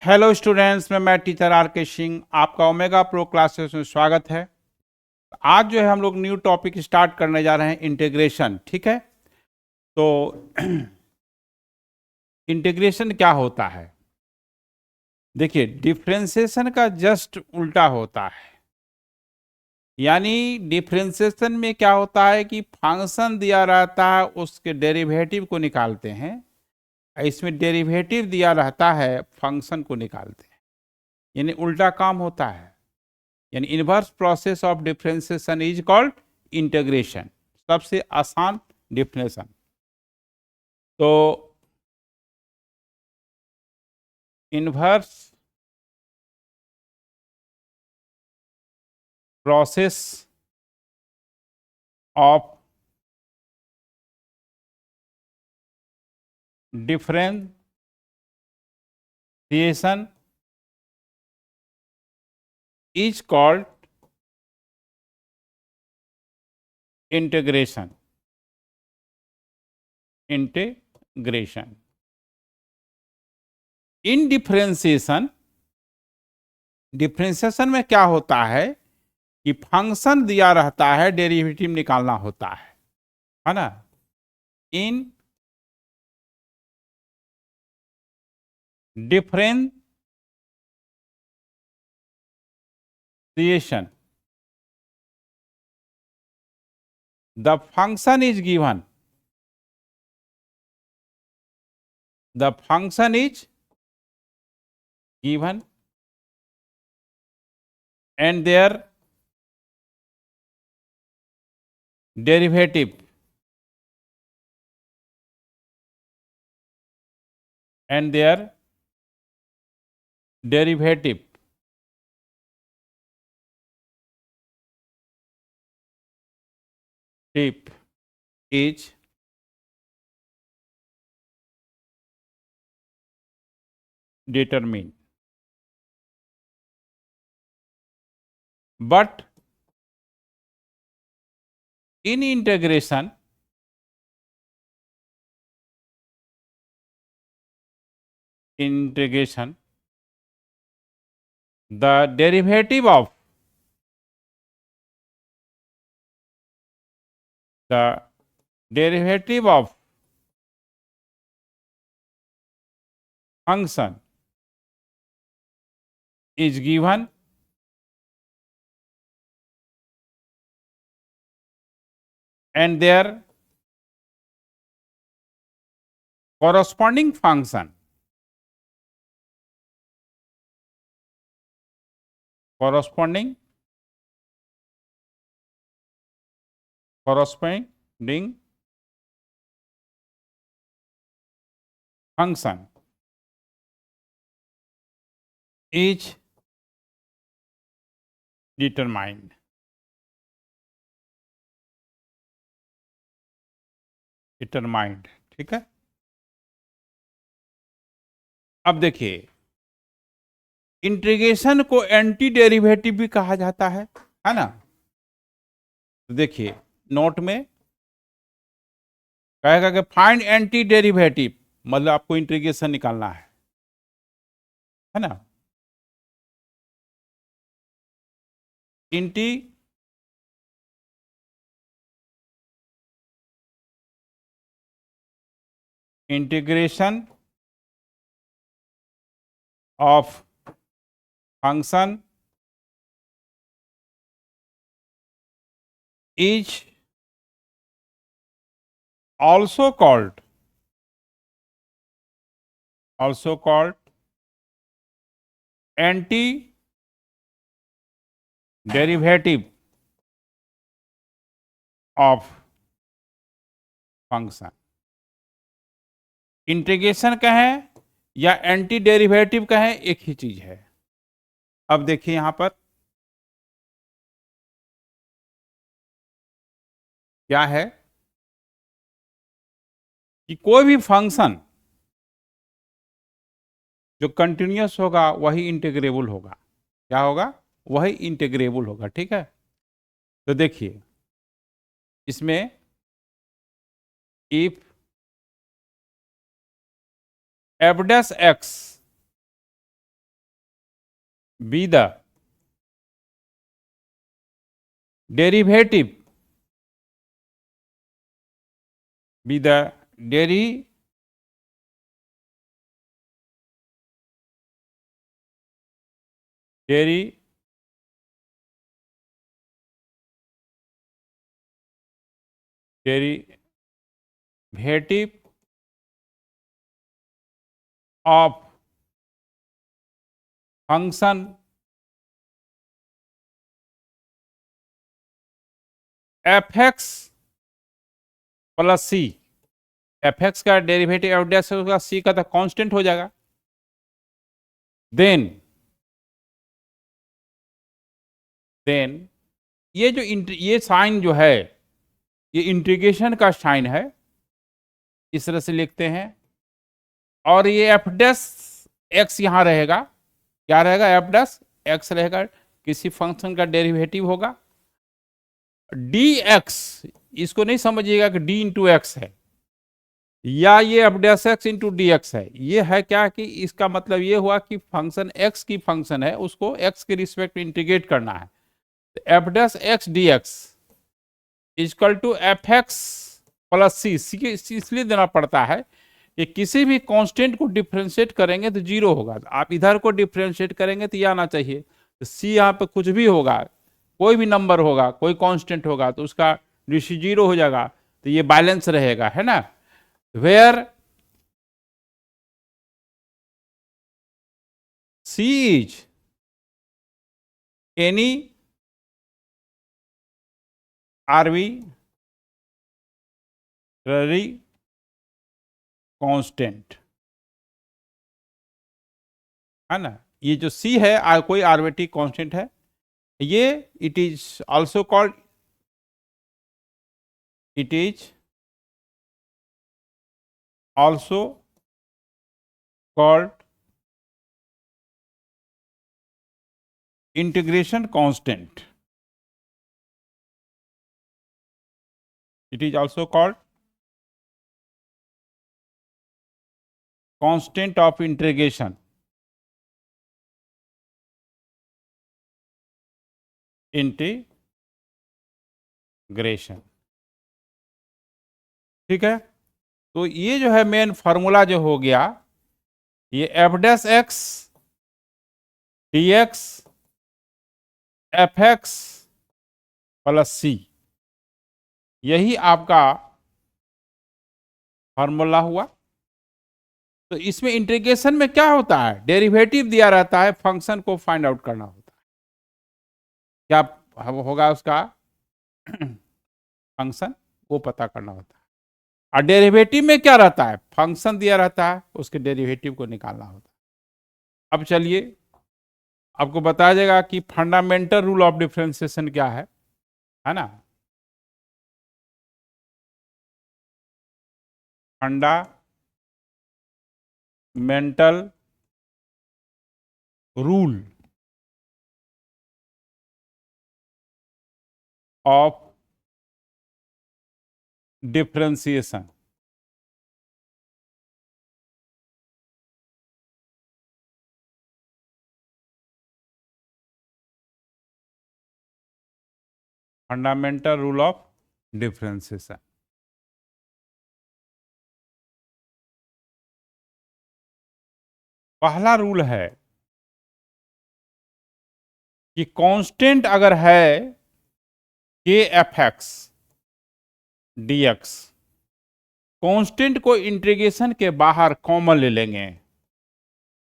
Hello students, मैं teacher are के सिंह, आपका ओमेगा प्रो क्लासेस में स्वागत है। आज जो है हम लोग न्यू टॉपिक स्टार्ट करने जा रहे हैं, इंटीग्रेशन। ठीक है, तो इंटीग्रेशन क्या होता है? देखिए, डिफरेंशिएशन का जस्ट उल्टा होता है। यानी डिफरेंशिएशन में क्या होता है कि फंक्शन दिया रहता है, उसके डेरिवेटिव को निकालते हैं। इसमें डेरिवेटिव दिया रहता है, फंक्शन को निकालते हैं। यानी उल्टा काम होता है। यानी inverse process of differentiation is called integration. सबसे आसान डिफिनेशन। तो inverse process of differentiation is called integration. Integration in differentiation में क्या होता है कि फंक्शन दिया रहता है, डेरिवेटिव निकालना होता है ना। इन differentiation the function is given. The function is given and their derivative and their derivative tip is determined. But in integration, the derivative of the derivative of function is given and their corresponding function corresponding function is determined. Determined. ठीक है, अब देखिए, integration को anti derivative भी कहा जाता है ना। तो देखिए, नोट में कहेगा कि फाइंड एंटी डेरिवेटिव, मतलब आपको इंटीग्रेशन निकालना है ना। Integration of function is also called anti derivative of function. Integration कहें या एंटी डेरिवेटिव कहें, एक ही चीज है। अब देखिए यहां पर क्या है कि कोई भी फंक्शन जो कंटिन्यूअस होगा वही इंटीग्रेबल होगा। क्या होगा? वही इंटीग्रेबल होगा। ठीक है, तो देखिए इसमें if f dash x be the derivative be the derivative of function fx plus C. fx का डेरिवेटिव एफ डैश होगा, सी का तो कांस्टेंट हो जाएगा। देन ये साइन जो है, ये इंटीग्रेशन का साइन है, इस तरह से लिखते हैं। और ये एफ डैश एक्स यहां रहेगा, क्या रहेगा? एफ डैश एक्स रहेगा, किसी फंक्शन का डेरिवेटिव होगा। डी एक्स, इसको नहीं समझिएगा कि डी इंटू एक्स है या ये f dash x into D x है। ये है क्या कि इसका मतलब ये हुआ कि फंक्शन एक्स की फंक्शन है, उसको एक्स के रिस्पेक्ट में इंटीग्रेट करना है। तो f dash x d x equal to f x plus c. इसलिए देना पड़ता है कि किसी भी कांस्टेंट को डिफ्रेंशिएट करेंगे तो जीरो होगा। आप इधर को डिफ्रेंशिएट करेंगे तो ये आना चाहिए। तो सी यहाँ पे कुछ भी होगा, कोई भी नंबर होगा, कोई कांस्टेंट होगा तो उसका ऋषि जीरो हो जाएगा, तो ये बैलेंस रहेगा, है ना। Where c is any arbitrary constant, है ना। ये जो सी है कोई आर्बिट्ररी कांस्टेंट है, ये it is also called integration constant. It is also called constant of integration. ठीक है। तो ये जो है मेन फॉर्मूला जो हो गया, ये f dash x d x f x plus c, यही आपका फॉर्मूला हुआ। तो इसमें इंटीग्रेशन में क्या होता है? डेरिवेटिव दिया रहता है, फंक्शन को फाइंड आउट करना होता है। क्या होगा उसका फंक्शन, वो पता करना होता है। और डेरिवेटिव में क्या रहता है? फंक्शन दिया रहता है, उसके डेरिवेटिव को निकालना होता है। अब चलिए आपको बताया जाएगा कि फंडामेंटल रूल ऑफ डिफरेंशिएशन क्या है ना। Fundamental rule of differentiation. Fundamental rule of differentiation, पहला रूल है कि कांस्टेंट अगर है के F x d x, constant को इंटीग्रेशन के बाहर कॉमन ले लेंगे।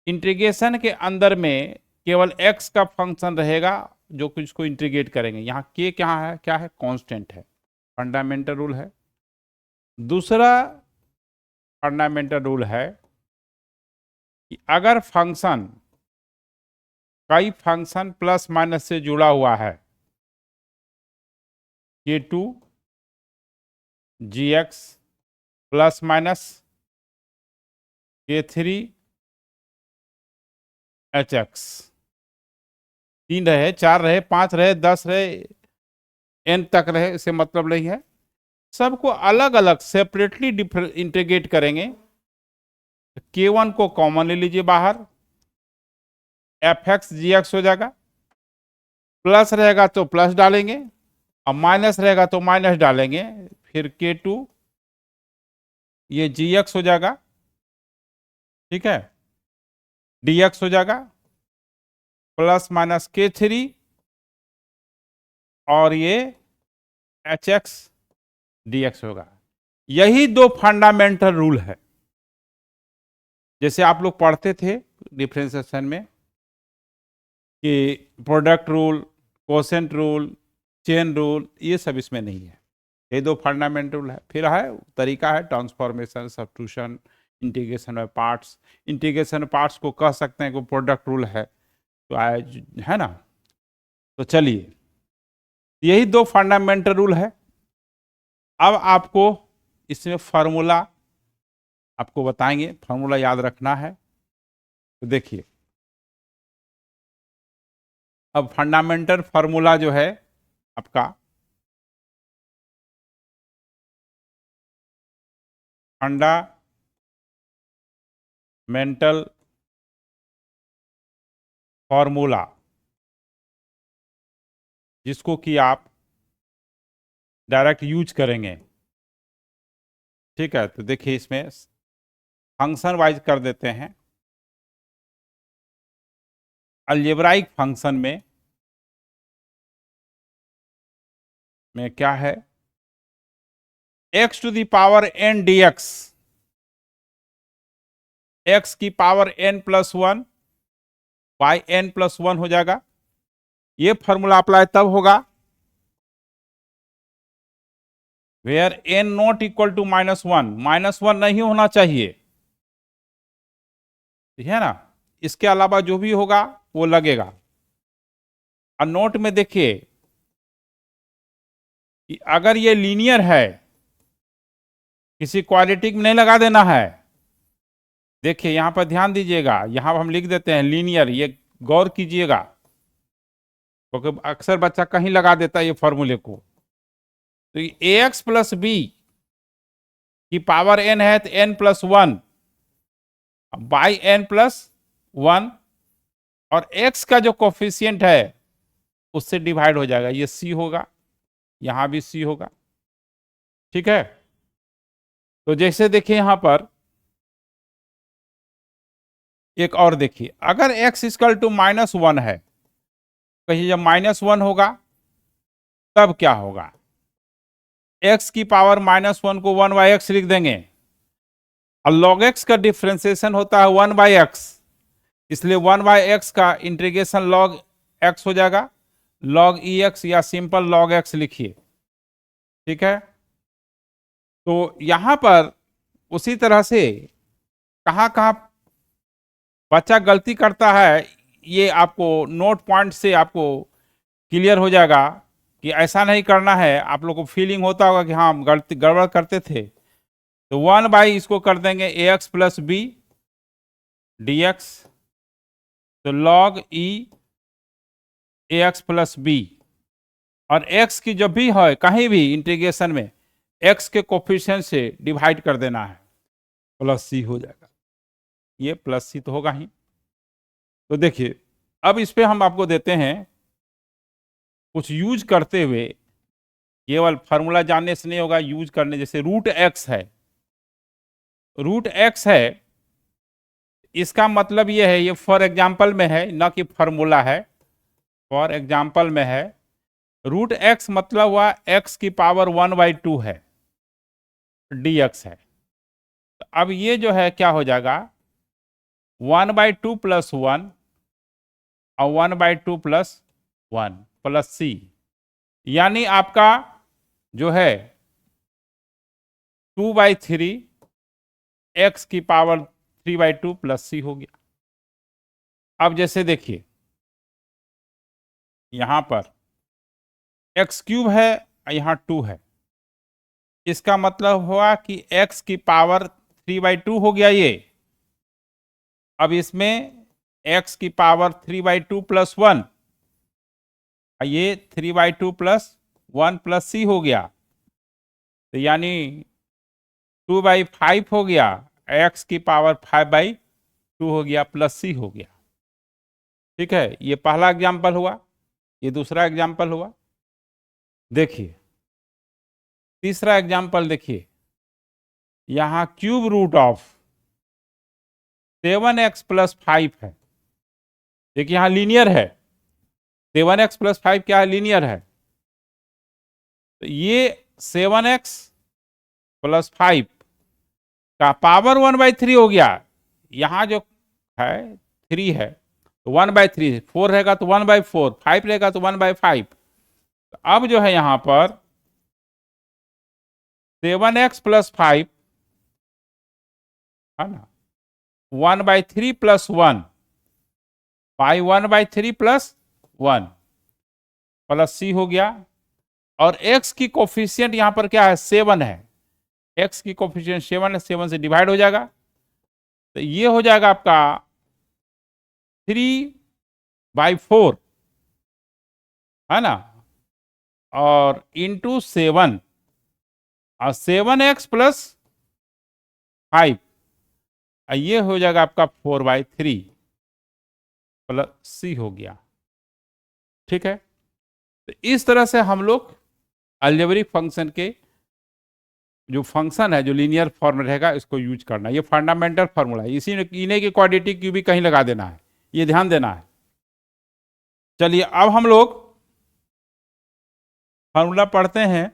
इंटीग्रेशन के अंदर में केवल x का फंक्शन रहेगा जो कुछ को इंटीग्रेट करेंगे। यहाँ के क्या है? कांस्टेंट है, फंडामेंटल रूल है। दूसरा फंडामेंटल रूल है कि अगर फंक्शन कई फंक्शन प्लस माइनस से जुड़ा हुआ है, k2 gx plus minus k3 hx, 3 रहे, 4 रहे, 5 रहे, 10 रहे, n तक रहे, इसे मतलब नहीं है। सबको अलग अलग सेपरेटली इंटीग्रेट करेंगे। k1 को कॉमन ले लीजिए बाहर, एफ एक्स जी एक्स हो जाएगा, प्लस रहेगा तो प्लस डालेंगे और माइनस रहेगा तो माइनस डालेंगे, फिर K2 ये जी एक्स हो जाएगा, ठीक है, डी एक्स हो जाएगा, प्लस माइनस K3 और ये एच एक्स डी एक्स होगा। यही दो फंडामेंटल रूल है, जैसे आप लोग पढ़ते थे डिफरेंशिएशन में कि product rule, quotient rule, chain rule, ये सब इसमें नहीं है। ये दो फंडामेंटल रूल है। फिर है तरीका है transformation, substitution, integration by parts. Integration parts को कह सकते हैं कि प्रोडक्ट रूल है, तो है ना। तो चलिए, यही दो फंडामेंटल रूल है। अब आपको इसमें फार्मूला आपको बताएंगे, फार्मूला याद रखना है। तो देखिए, अब फंडामेंटल फार्मूला जो है आपका, फंडामेंटल फार्मूला, जिसको कि आप डायरेक्ट यूज करेंगे, ठीक है। तो देखिए, इसमें फंक्शन वाइज कर देते हैं। अलजेब्राइक फंक्शन में क्या है, x to the power n dx, x की power n plus one by n plus one हो जाएगा। ये फॉर्मूला अप्लाई तब होगा where n not equal to -1, -1 नहीं होना चाहिए, ठीक है ना। इसके अलावा जो भी होगा वो लगेगा। और नोट में देखिए कि अगर ये लीनियर है, किसी क्वाड्रेटिक में नहीं लगा देना है। देखिए यहां पर ध्यान दीजिएगा, यहां हम लिख देते हैं लीनियर, ये गौर कीजिएगा, क्योंकि अक्सर बच्चा कहीं लगा देता है ये फॉर्मूले को। तो ए एक्स प्लस बी की पावर n है तो n plus one by n plus one, और x का जो कोफिशियंट है उससे डिवाइड हो जाएगा, ये c होगा, यहां भी c होगा, ठीक है। तो जैसे देखिए यहां पर एक और देखिए, अगर x इक्वल टू -1 है, कहिए जब -1 होगा तब क्या होगा, x की पावर -1 को 1/x लिख देंगे, और log x का डिफ्रेंसिएशन होता है 1/x, इसलिए 1/x का इंटीग्रेशन log x हो जाएगा, log ex या सिंपल log x लिखिए, ठीक है। तो यहां पर उसी तरह से कहां कहां बच्चा गलती करता है, ये आपको नोट पॉइंट से आपको क्लियर हो जाएगा कि ऐसा नहीं करना है। आप लोग को फीलिंग होता होगा कि हाँ हम गलती गड़बड़ करते थे, तो 1/, इसको कर देंगे ax प्लस बी dx, तो log e ax plus b, और x की जब भी है कहीं भी इंटीग्रेशन में x के कोफिशिएंट से डिवाइड कर देना है, प्लस सी हो जाएगा। ये प्लस सी तो होगा ही। तो देखिए, अब इस पे हम आपको देते हैं कुछ यूज करते हुए, केवल फार्मूला जानने से नहीं होगा, यूज करने, जैसे रूट एक्स है, रूट एक्स है, इसका मतलब ये है, ये फॉर एग्जाम्पल में है, न कि फार्मूला है, फॉर एग्जाम्पल में है। रूट एक्स मतलब हुआ एक्स की पावर 1/2 है, डी एक्स है। तो अब ये जो है क्या हो जाएगा, 1/2 प्लस 1 और 1/2 प्लस 1 प्लस सी, यानी आपका जो है 2/3 एक्स की पावर 3/2 प्लस सी हो गया। अब जैसे देखिए यहां पर एक्स क्यूब है, यहां 2 है, इसका मतलब हुआ कि x की पावर 3/2 हो गया ये। अब इसमें x की पावर 3/2 प्लस 1, ये 3/2 प्लस 1 प्लस सी हो गया, तो यानी 2/5 हो गया, x की पावर 5/2 हो गया, प्लस सी हो गया। ठीक है, ये पहला एग्जाम्पल हुआ, ये दूसरा एग्जाम्पल हुआ। देखिए तीसरा एग्जाम्पल देखिए, यहां क्यूब रूट ऑफ 7x+5 है। देखिए यहां लीनियर है, 7x+5 क्या है, लीनियर है। तो ये 7x+5 का पावर 1/3 हो गया। यहां जो है 3 है तो 1/3, 4 रहेगा तो 1/4, 5 रहेगा तो 1/5। तो अब जो है यहां पर 7x+5 है ना, 1/3 + 1 पाई 1/3 + 1 प्लस सी हो गया। और x की कोफिशिएंट यहां पर क्या है, 7 है। x की कोफिशिएंट 7 है, 7 से डिवाइड हो जाएगा। तो ये हो जाएगा आपका 3/4 है ना, और इंटू 7 और 7x+5, ये हो जाएगा आपका 4/3 प्लस सी हो गया। ठीक है, तो इस तरह से हम लोग अलजेब्रिक फंक्शन के जो फंक्शन है, जो लीनियर फॉर्म रहेगा, इसको यूज करना। ये फंडामेंटल फार्मूला है, इसी इन्हीं की क्वाड्रेटिक क्यूब भी कहीं लगा देना है, ये ध्यान देना है। चलिए अब हम लोग फार्मूला पढ़ते हैं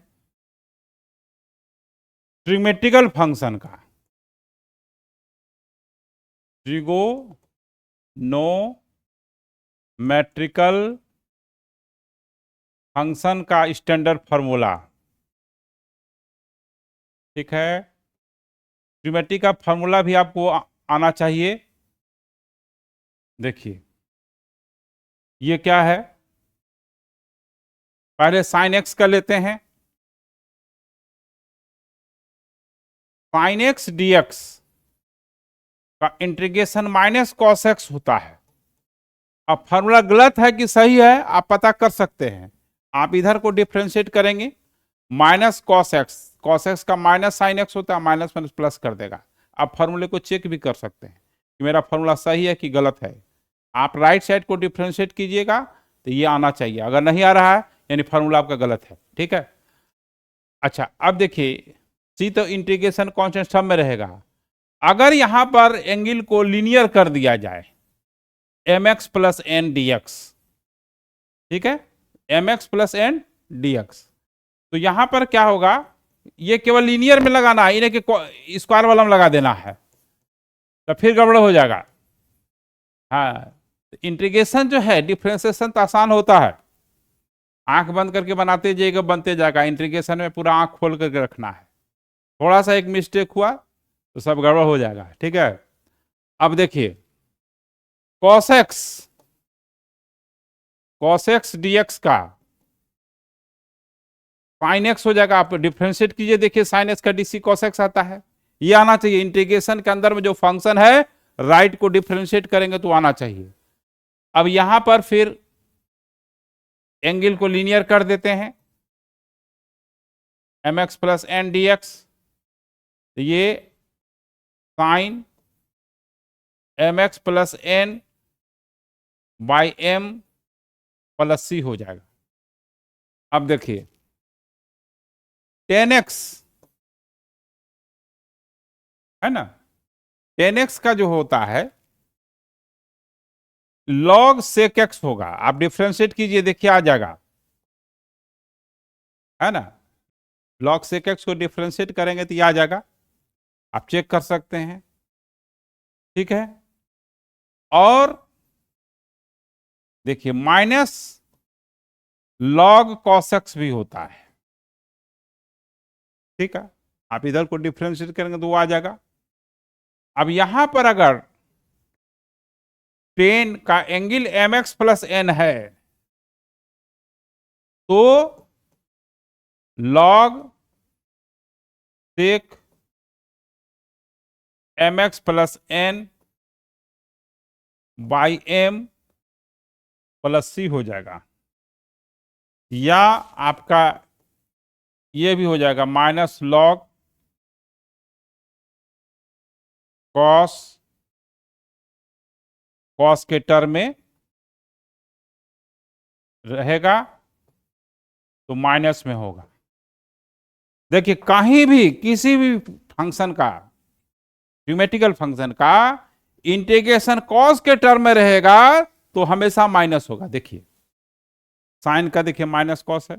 ट्रिमेट्रिकल फंक्शन का। ट्रिगोनोमेट्रिकल फंक्शन का स्टैंडर्ड फार्मूला। ठीक है, ट्रिमेट्रिक का फार्मूला भी आपको आना चाहिए। देखिए ये क्या है, पहले साइन एक्स कर लेते हैं। साइन एक्स dx का इंटीग्रेशन माइनस कॉस एक्स होता है। अब फार्मूला गलत है कि सही है आप पता कर सकते हैं। आप इधर को डिफ्रेंशिएट करेंगे, माइनस कॉस एक्स का माइनस साइन एक्स होता है, माइनस माइनस प्लस कर देगा। आप फार्मूले को चेक भी कर सकते हैं कि मेरा फार्मूला सही है कि गलत है। आप राइट साइड को डिफ्रेंशिएट कीजिएगा तो ये आना चाहिए, अगर नहीं आ रहा है यानी फार्मूला आपका गलत है। ठीक है, अच्छा अब देखिए सी तो इंटीग्रेशन कांस्टेंट सब में रहेगा। अगर यहां पर एंगल को लीनियर कर दिया जाए, mx + n dx, ठीक है, mx + n dx, तो यहां पर क्या होगा, ये केवल लीनियर में लगाना है, इन्हें कि स्क्वायर वाला में लगा देना है, तो फिर गड़बड़ हो जाएगा। हाँ, इंटीग्रेशन जो है, डिफ्रेंसिएशन तो आसान होता है, आंख बंद करके बनाते जाइएगा, बनते जाएगा। इंटीग्रेशन में पूरा आंख खोल करके रखना है, थोड़ा सा एक मिस्टेक हुआ तो सब गड़बड़ हो जाएगा। ठीक है, अब देखिए cos x dx का sin x हो जाएगा। आप डिफ्रेंशिएट कीजिए, देखिए sin x का dc cos x आता है, ये आना चाहिए। इंटीग्रेशन के अंदर में जो फंक्शन है, राइट को डिफ्रेंशिएट करेंगे तो आना चाहिए। अब यहां पर फिर एंगल को लीनियर कर देते हैं, mx + n dx, ये sin mx + n by m + c हो जाएगा। अब देखिए tan x है ना, tan x का जो होता है log sec x होगा। आप डिफ्रेंशिएट कीजिए, देखिए आ जाएगा, है ना, log sec x को डिफ्रेंशिएट करेंगे तो ये आ जाएगा, आप चेक कर सकते हैं। ठीक है, और देखिए माइनस log cos x भी होता है। ठीक है, आप इधर को डिफ्रेंशिएट करेंगे तो वो आ जाएगा। अब यहां पर अगर टेन का एंगल mx + n है तो log sec mx + n by m + c हो जाएगा, या आपका ये भी हो जाएगा माइनस log cos के टर्म में रहेगा तो माइनस में होगा। देखिए कहीं भी किसी भी फंक्शन का, ज्योमेट्रिकल फंक्शन का इंटीग्रेशन कॉस के टर्म में रहेगा तो हमेशा माइनस होगा। देखिए साइन का देखिए माइनस कॉस है,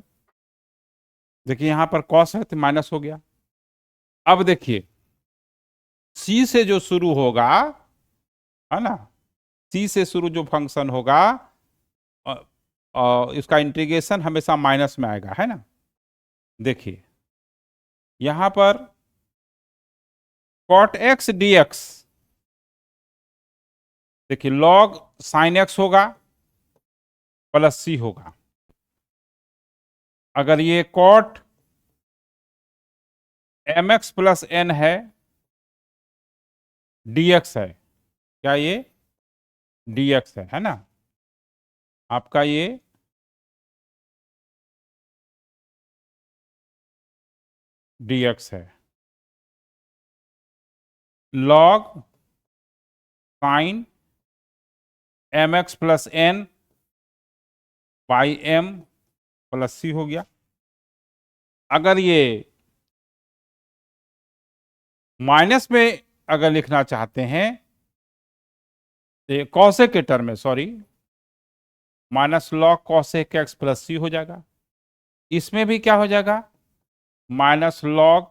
देखिए यहां पर कॉस है तो माइनस हो गया। अब देखिए सी से जो शुरू होगा, है ना, सी से शुरू जो फंक्शन होगा इसका इंटीग्रेशन हमेशा माइनस में आएगा, है ना। देखिए यहां पर कॉट एक्स डी एक्स, देखिए लॉग साइन एक्स होगा प्लस सी होगा। अगर ये cot m x plus n है, डीएक्स है, क्या ये डीएक्स है ना, आपका ये डीएक्स है। Log sine m x plus n by m plus c हो गया। अगर ये माइनस में अगर लिखना चाहते हैं तो कॉसेक के टर्म में, sorry, minus log cosec x plus c हो जाएगा। इसमें भी क्या हो जाएगा, minus log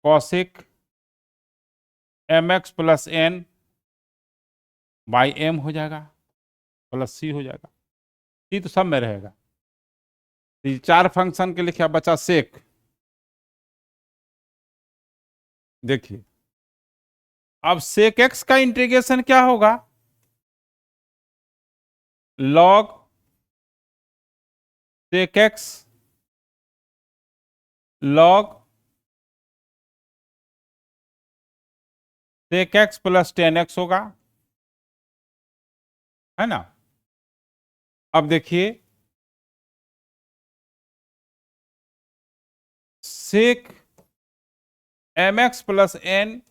cosec m x plus n by m हो जाएगा प्लस सी हो जाएगा। सी तो सब में रहेगा। तो ये चार फंक्शन के लिए क्या बचा, सेक। देखिए अब सेक एक्स का इंटीग्रेशन क्या होगा, log sec x log sec x plus tan x होगा, है ना। अब देखिए sec m x plus n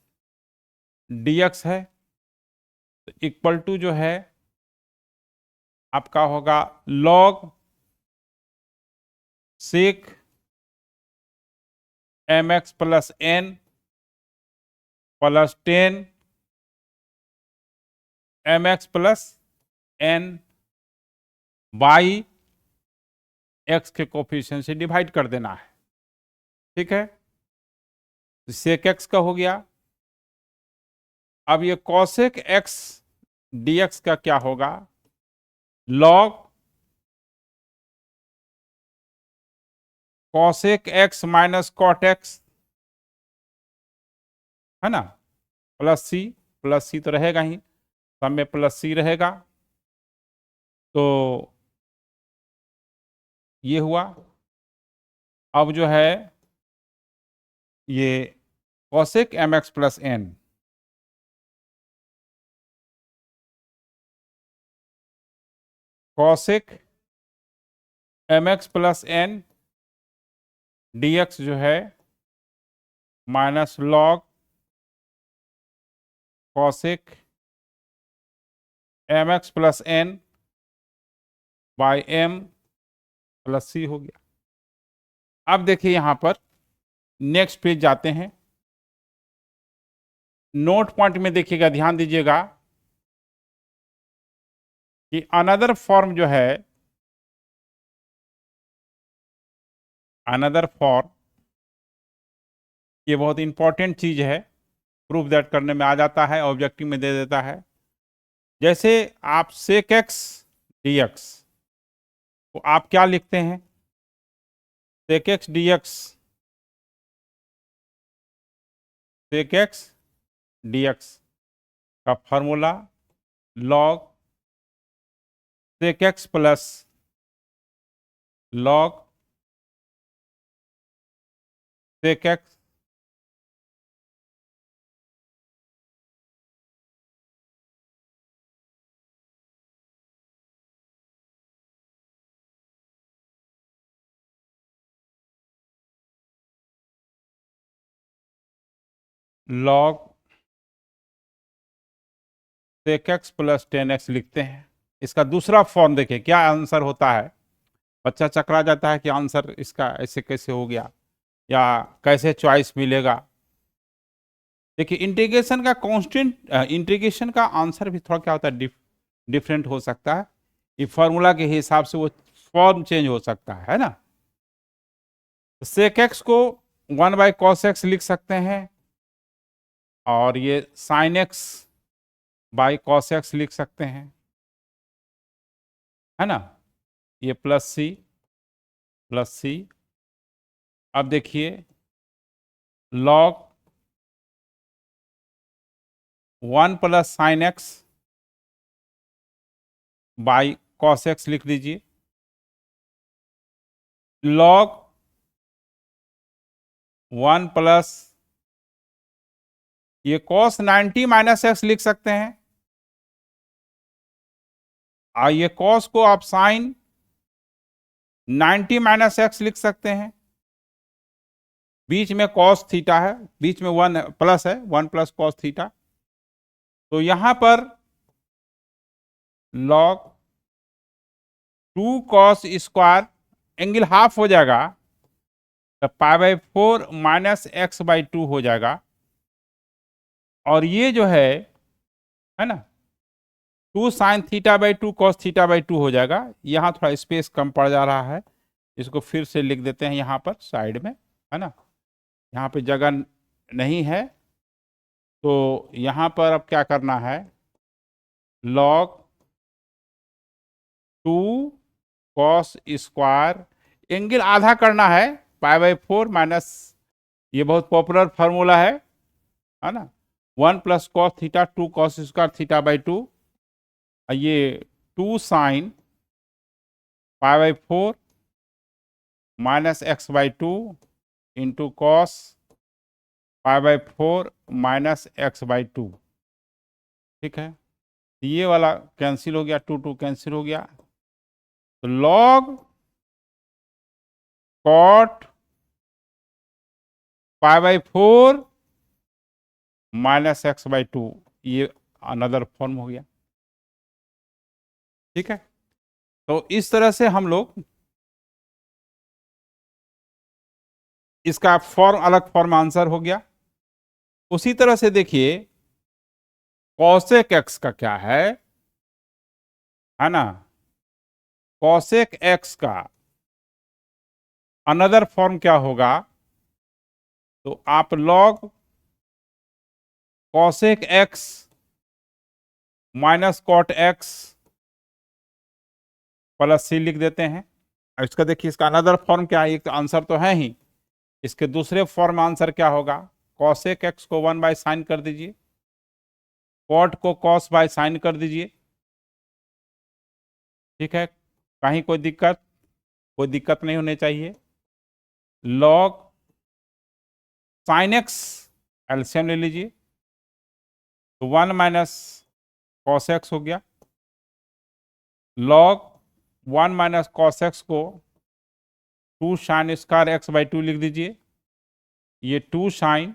dx है तो इक्वल टू जो है आपका होगा log sec m x plus n plus tan m x plus n by x के कोफिशिएंट से डिवाइड कर देना है, ठीक है। सेक एक्स का हो गया। अब ये कॉसेक एक्स डीएक्स का क्या होगा, log cosec x minus cot x, है ना, प्लस सी तो रहेगा ही, सब में प्लस सी रहेगा। तो ये हुआ। अब जो है ये cosec m x plus n, cosec m x plus n dx जो है minus log cosec m x plus n by m plus c हो गया। अब देखिए यहां पर नेक्स्ट पेज जाते हैं। नोट पॉइंट में देखिएगा, ध्यान दीजिएगा कि अनदर फॉर्म जो है, अनदर फॉर्म, ये बहुत इंपॉर्टेंट चीज है, प्रूफ दैट करने में आ जाता है, ऑब्जेक्टिव में दे देता है। जैसे आप सेक एक्स डीएक्स तो आप क्या लिखते हैं, sec x dx, sec x dx का formula log sec x plus log sec x log sec x plus tan x लिखते हैं। इसका दूसरा फॉर्म देखिए क्या आंसर होता है। बच्चा चकरा जाता है कि आंसर इसका ऐसे कैसे हो गया या कैसे चॉइस मिलेगा। देखिए इंटीग्रेशन का कांस्टेंट, इंटीग्रेशन का आंसर भी थोड़ा क्या होता है, डिफरेंट हो सकता है। ये फॉर्मूला के हिसाब से वो फॉर्म चेंज हो सकता है ना। सेक एक्स को 1/cos x लिख सकते हैं और ये sine x by cos x लिख सकते हैं, है ना। ये प्लस सी। अब देखिए log 1 + sin x by cos x लिख दीजिए। log 1 प्लस ये cos 90 - x लिख सकते हैं। ये cos को आप sin 90 - x लिख सकते हैं। बीच में cos थीटा है, बीच में 1 प्लस है, 1 + cos थीटा। तो यहां पर log 2 cos square angle half हो जाएगा, तो π/4 - x/2 हो जाएगा। और ये जो है ना, 2 sin θ/2 cos θ/2 हो जाएगा। यहाँ थोड़ा स्पेस कम पड़ जा रहा है, इसको फिर से लिख देते हैं यहाँ पर साइड में, है ना। यहाँ पे जगह नहीं है, तो यहाँ पर अब क्या करना है, log 2 cos स्क्वायर एंगल आधा करना है, π/4 माइनस, ये बहुत पॉपुलर फार्मूला है ना। 1 + cos थीटा 2 cos स्क्वायर θ/2, ये 2 sin π/4 - x/2 into cos π/4 - x/2। ठीक है, ये वाला कैंसिल हो गया, 2 कैंसिल हो गया। तो log cot π/4 - x/2, ये अनदर फॉर्म हो गया। ठीक है, तो इस तरह से हम लोग इसका फॉर्म, अलग फॉर्म आंसर हो गया। उसी तरह से देखिए cosec x का क्या है ना। cosec x का अनदर फॉर्म क्या होगा, तो आप log cosec x - cot x plus सी लिख देते हैं। इसका देखिए इसका अनदर फॉर्म क्या है, एक तो आंसर तो है ही, इसके दूसरे फॉर्म आंसर क्या होगा, cosec x को 1/sin कर दीजिए, cot को cos बाय sin कर दीजिए। ठीक है, कहीं कोई दिक्कत नहीं होनी चाहिए। log sin x एलसीएम ले लीजिए, तो 1 - cos x हो गया। log 1 - cos x को 2 sin स्क्वायर x/2 लिख दीजिए, ये 2 sin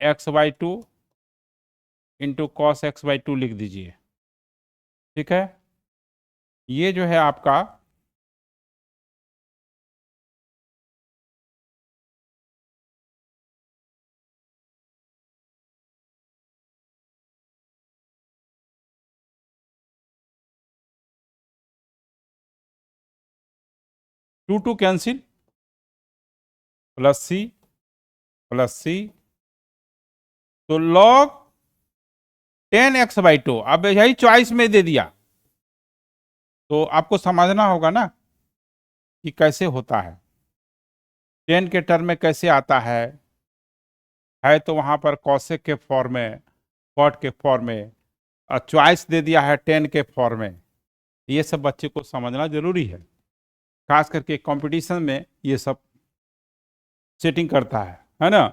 x/2 into cos x/2 लिख दीजिए। ठीक है, ये जो है आपका टू कैंसिल, प्लस सी, तो log 10x/2, अब यही चॉइस में दे दिया, तो आपको समझना होगा ना कि कैसे होता है, 10 के टर्म में कैसे आता है तो वहां पर cosec के फॉर्म में, cot के फॉर्म में, और चॉइस दे दिया है 10 के फॉर्म में। ये सब बच्चे को समझना जरूरी है, खास करके कंपटीशन में ये सब सेटिंग करता है ना।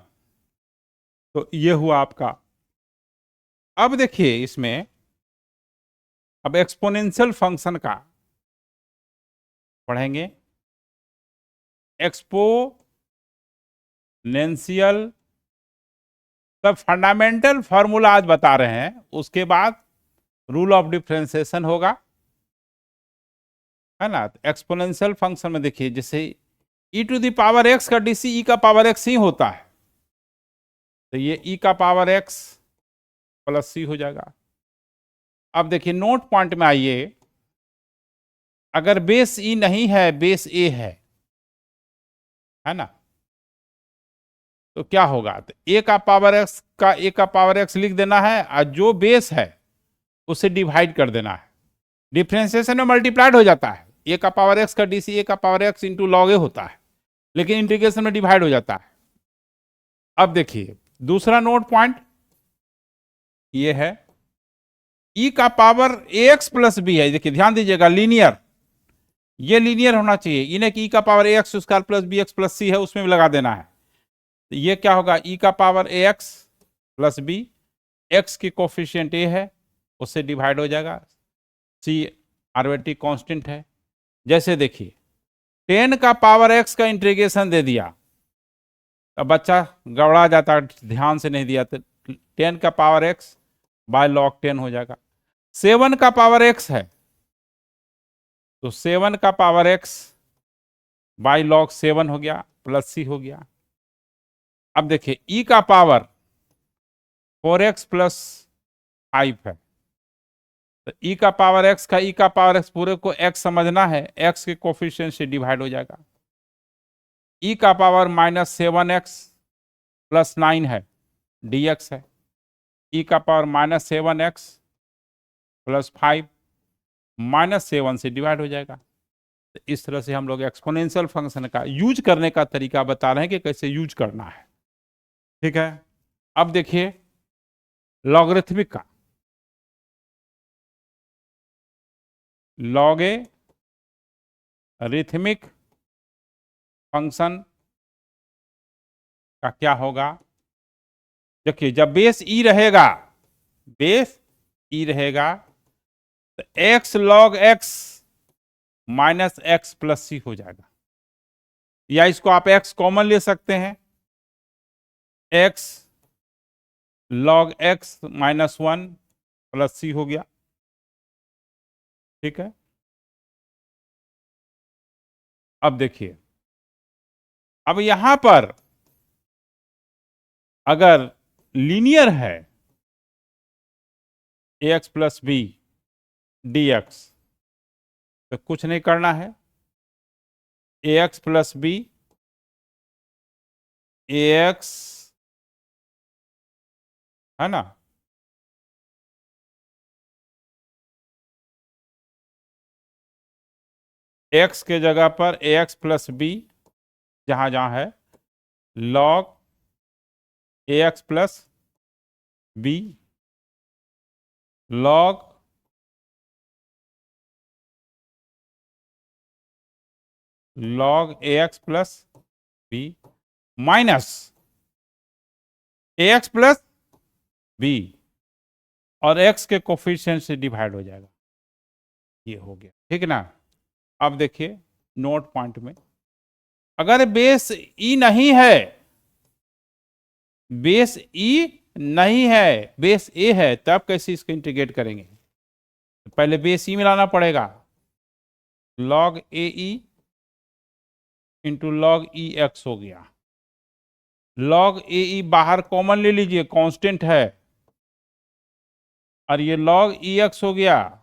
तो ये हुआ आपका। अब देखिए इसमें, अब एक्सपोनेंशियल फंक्शन का पढ़ेंगे। एक्सपोनेंशियल सब फंडामेंटल फॉर्मूला आज बता रहे हैं, उसके बाद रूल ऑफ डिफरेंशिएशन होगा, है ना। एक्सपोनेंशियल फंक्शन में देखिए जैसे e to the power x का डीसी e का पावर x ही होता है, तो ये e का पावर x प्लस c हो जाएगा। अब देखिए नोट पॉइंट में आइए, अगर बेस e नहीं है, बेस a है ना, तो क्या होगा, तो a का पावर x लिख देना है और जो बेस है उसे डिवाइड कर देना है। डिफरेंशिएशन में मल्टीप्लाइड हो जाता है, a का पावर x का डीसी a का पावर x इंटू लॉग ए होता है, लेकिन इंटीग्रेशन में डिवाइड हो जाता है। अब देखिए दूसरा नोट पॉइंट ये है, e का पावर ax प्लस b है, देखिए ध्यान दीजिएगा लीनियर, ये लीनियर होना चाहिए, इन्हें कि e का power ax square plus bx plus c है उसमें भी लगा देना है, तो ये क्या होगा, e का power ax plus b, x की कोफिशिएंट a है उससे डिवाइड हो जाएगा, c आर्बिट्रेरी कांस्टेंट है। जैसे देखिए 10 का पावर x का इंटीग्रेशन दे दिया, अब बच्चा गड़बड़ा जाता, ध्यान से नहीं दिया, तो 10 का पावर x बाय लॉग 10 हो जाएगा। 7 का पावर x है तो 7 का पावर x बाय लॉग 7 हो गया, प्लस c हो गया। अब देखिए e का पावर 4x प्लस 5 है, तो e का पावर x का e का पावर x पूरे को x समझना है, x के कोफिशिएंट से डिवाइड हो जाएगा। e का पावर माइनस 7x प्लस 9 है, dx है, e का power minus 7x plus 5 minus 7 से डिवाइड हो जाएगा। तो इस तरह से हम लोग एक्सपोनेंशियल फंक्शन का यूज करने का तरीका बता रहे हैं कि कैसे यूज करना है, ठीक है। अब देखिए लॉगरिथमिक का, लॉगरिथमिक फंक्शन का क्या होगा, देखिए जब बेस e रहेगा, बेस e रहेगा तो x log x minus x plus c हो जाएगा, या इसको आप x कॉमन ले सकते हैं, x log x minus 1 plus c हो गया, ठीक है। अब देखिए, अब यहां पर अगर लीनियर है ax प्लस बी dx, तो कुछ नहीं करना है, ax प्लस बी ax, है ना, x के जगह पर ax प्लस बी जहां जहां है log ax plus b log ax plus b minus ax plus b और x के कोफिशिएंट से डिवाइड हो जाएगा, ये हो गया, ठीक ना। अब देखिए नोट पॉइंट में, अगर बेस e नहीं है, बेस e नहीं है, बेस a है, तब कैसे इसको इंटीग्रेट करेंगे, पहले बेस e मिलाना पड़ेगा, log ae into log ex हो गया, log ae बाहर कॉमन ले लीजिए, कांस्टेंट है, और ये log ex हो गया,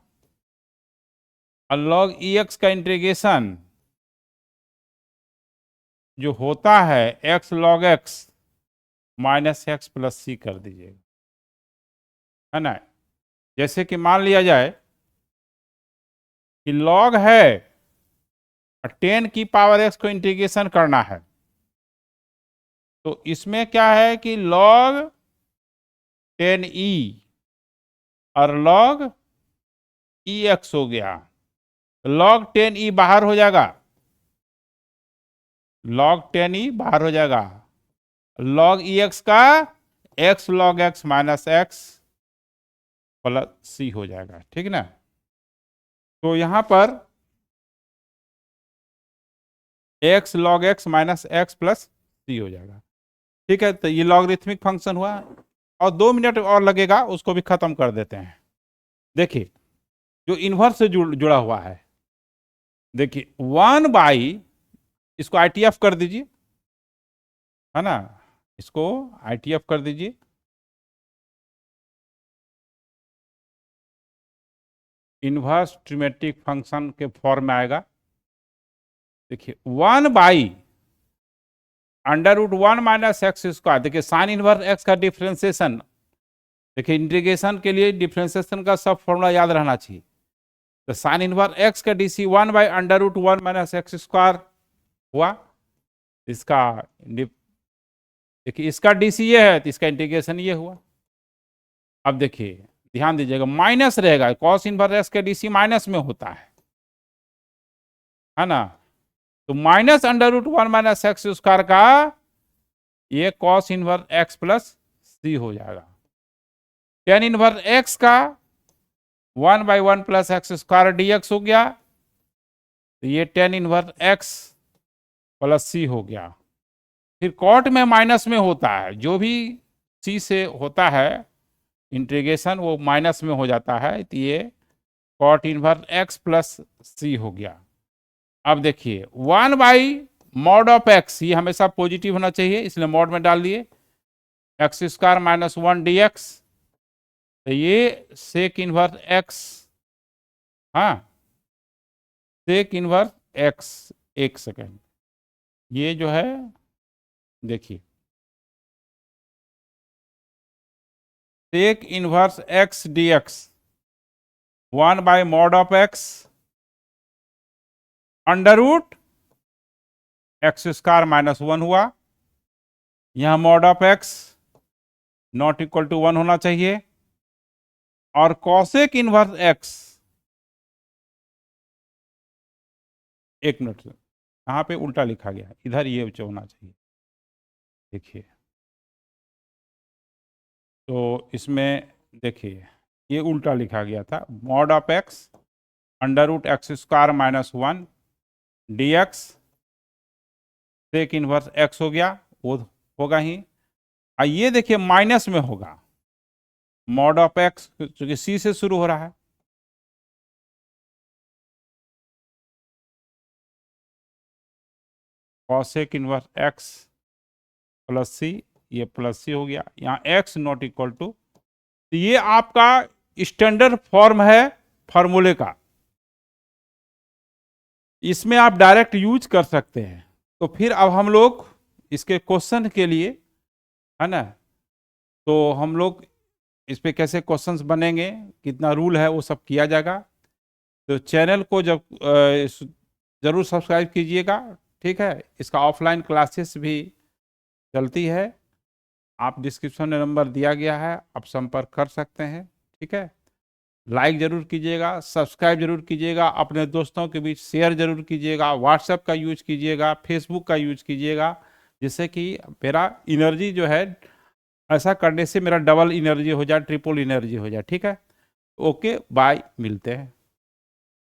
और log ex का इंटीग्रेशन जो होता है x log x minus x plus c कर दीजिएगा, है ना। जैसे कि मान लिया जाए कि log है 10 की पावर x को इंटीग्रेशन करना है, तो इसमें क्या है कि log 10e और log ex हो गया, log 10e बाहर हो जाएगा, log 10e बाहर हो जाएगा, log ex का x log x minus x plus c हो जाएगा, ठीक ना। तो यहां पर x log x minus x plus c हो जाएगा, ठीक है। तो ये लॉगरिथमिक फंक्शन हुआ, और 2 मिनट और लगेगा, उसको भी खत्म कर देते हैं। देखिए जो इन्वर्स से जुड़ा हुआ है, देखिए 1/, इसको ITF कर दीजिए, है ना, इसको ITF कर दीजिए, इन्वर्स ट्रिमेट्रिक फंक्शन के फॉर्म में आएगा। देखिए 1/√1 - x²। देखिए साइन इनवर्स x का डिफ्रेंसिएशन, देखिए इंटीग्रेशन के लिए डिफ्रेंसिएशन का सब फॉर्मूला याद रहना चाहिए। तो साइन इनवर्स x का DC 1/√1 - x² हुआ। इसका देखिए इसका DC ये है, तो इसका इंटीग्रेशन ये हुआ। अब देखिए ध्यान दीजिएगा, माइनस रहेगा, कॉस इनवर्स x का DC माइनस में होता है ना, तो -√1 - x² का ये cos inverse x plus c हो जाएगा। टेन इनवर्स x का 1/1 + x² dx हो गया, तो ये tan inverse x plus c हो गया। फिर कॉट में माइनस में होता है, जो भी c से होता है इंटीग्रेशन वो माइनस में हो जाता है, तो ये cot inverse x plus c हो गया। अब देखिए 1/mod ऑफ x, ये हमेशा पॉजिटिव होना चाहिए, इसलिए मॉड में डाल दिए, x² - 1 dx, तो ये सेक इनवर्स x, हाँ सेक इनवर्स x, एक सेकेंड, ये जो है देखिए sec inverse x dx 1/mod of x √x² - 1 हुआ। यहां mod of x not equal to 1 होना चाहिए, और कॉसेक इनवर्स x, एक मिनट, यहाँ पे उल्टा लिखा गया, इधर ये होना चाहिए। देखिए तो इसमें देखिए ये उल्टा लिखा गया था, mod of x √x² - 1 dx sec inverse x हो गया, वो होगा ही। ये देखिए माइनस में होगा, mod ऑफ x क्योंकि c से शुरू हो रहा है, cosec inverse x plus c, ये प्लस c हो गया, यहाँ x नॉट इक्वल टू, तो ये आपका स्टैंडर्ड फॉर्म है फॉर्मूले का, इसमें आप डायरेक्ट यूज कर सकते हैं। तो फिर अब हम लोग इसके क्वेश्चन के लिए, है ना, तो हम लोग इस पे कैसे क्वेश्चंस बनेंगे, कितना रूल है, वो सब किया जाएगा। तो चैनल को जब जरूर सब्सक्राइब कीजिएगा, ठीक है। इसका ऑफलाइन क्लासेस भी चलती है, आप डिस्क्रिप्शन में नंबर दिया गया है, आप संपर्क कर सकते हैं, ठीक है। लाइक जरूर कीजिएगा, सब्सक्राइब जरूर कीजिएगा, अपने दोस्तों के बीच शेयर जरूर कीजिएगा, व्हाट्सएप का यूज कीजिएगा, फेसबुक का यूज कीजिएगा, जिससे कि मेरा एनर्जी जो है, ऐसा करने से मेरा डबल एनर्जी हो जाए, ट्रिपल एनर्जी हो जाए, ठीक है। ओके बाय, मिलते हैं।